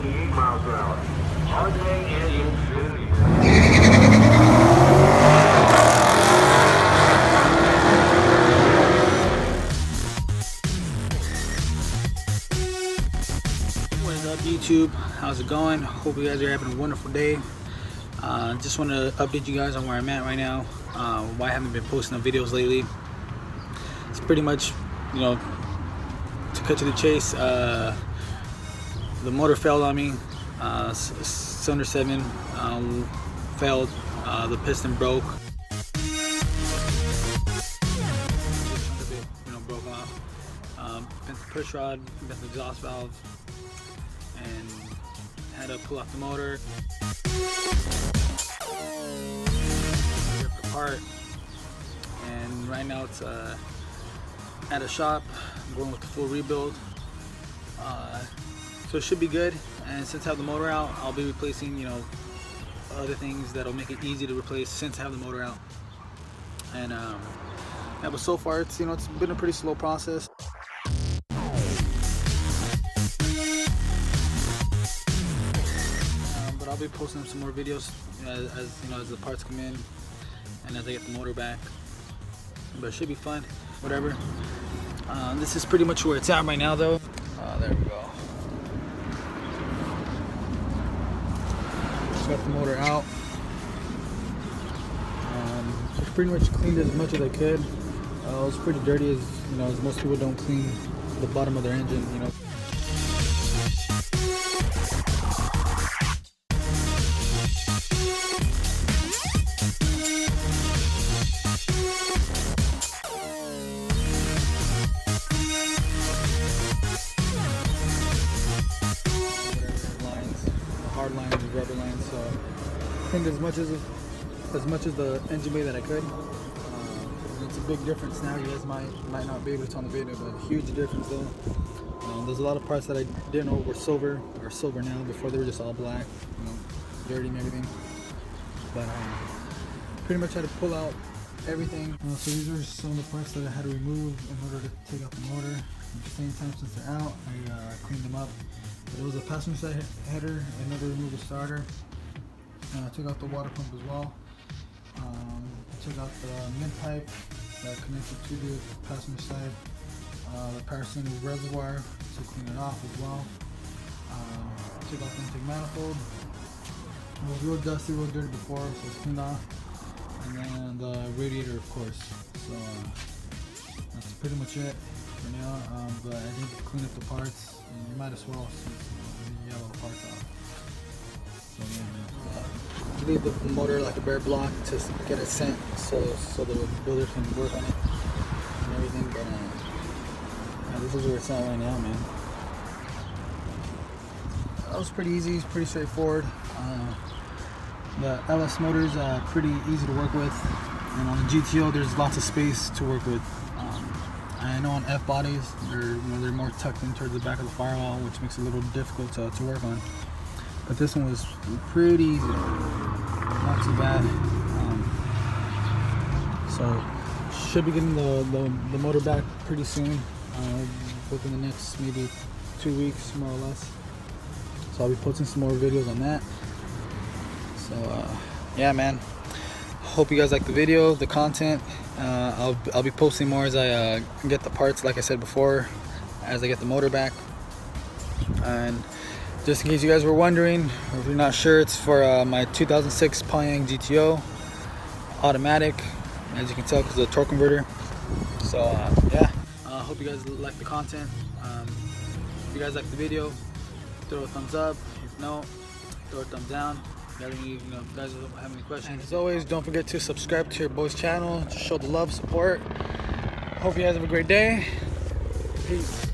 98 miles per hour. Hardening and infinity. What is up, YouTube? How's it going? Hope you guys are having a wonderful day. Just want to update you guys on where I'm at right now. Why I haven't been posting the videos lately. It's pretty much, you know, to cut to the chase. The motor failed on me. Cylinder 7 failed. The piston broke. Broke off. Bent the push rod, bent the exhaust valve, and had to pull off the motor. Ripped apart, and right now it's at a shop. I'm going with the full rebuild, so it should be good. And since I have the motor out, I'll be replacing, you know, other things that'll make it easy to replace since I have the motor out. And yeah, but so far it's, you know, it's been a pretty slow process. But I'll be posting some more videos as you know, as the parts come in and as I get the motor back. But it should be fun, whatever. This is pretty much where it's at right now, though. There we go. Got the motor out. Pretty much cleaned as much as I could. It was pretty dirty, as you know, as most people don't clean the bottom of their engine, you know. Hard lines, rubber lines, so I cleaned as much as the engine bay that I could. It's a big difference now. You guys might not be able to tell on the video, but a huge difference though. There's a lot of parts that I didn't know were silver now. Before they were just all black, you know, dirty and everything. But pretty much had to pull out everything. So these are some of the parts that I had to remove in order to take out the motor. At the same time, since they're out, I cleaned them up. There was a passenger side header, I never removed the starter. I took out the water pump as well. I took out the mid pipe that connected to the passenger side. The power cylinder reservoir to clean it off as well. Took out the intake manifold. It was real dusty, real dirty before, so it's cleaned off. And then the radiator, of course. So that's pretty much it for now. But I did clean up the parts. And you might as well, since you have all the parts out. So yeah, leave the motor like a bare block to get it sent, so the builder can work on it and everything. But yeah, this is where it's at right now, man. That was pretty easy, pretty straightforward. The LS motors are pretty easy to work with, and on the GTO there's lots of space to work with. I know on F bodies, they're more tucked in towards the back of the firewall, which makes it a little difficult to work on. But this one was pretty easy, not too bad. So should be getting the motor back pretty soon, within the next maybe 2 weeks, more or less. So I'll be posting some more videos on that. So yeah, man. Hope you guys like the video, the content. I'll be posting more as I get the parts, like I said before, as I get the motor back. And just in case you guys were wondering, or if you're not sure, it's for my 2006 Pontiac GTO automatic, as you can tell because of the torque converter. So yeah, hope you guys like the content. If you guys like the video, throw a thumbs up. If no, throw a thumbs down. If you guys have any questions. And as always, don't forget to subscribe to your boy's channel to show the love, support. Hope you guys have a great day. Peace.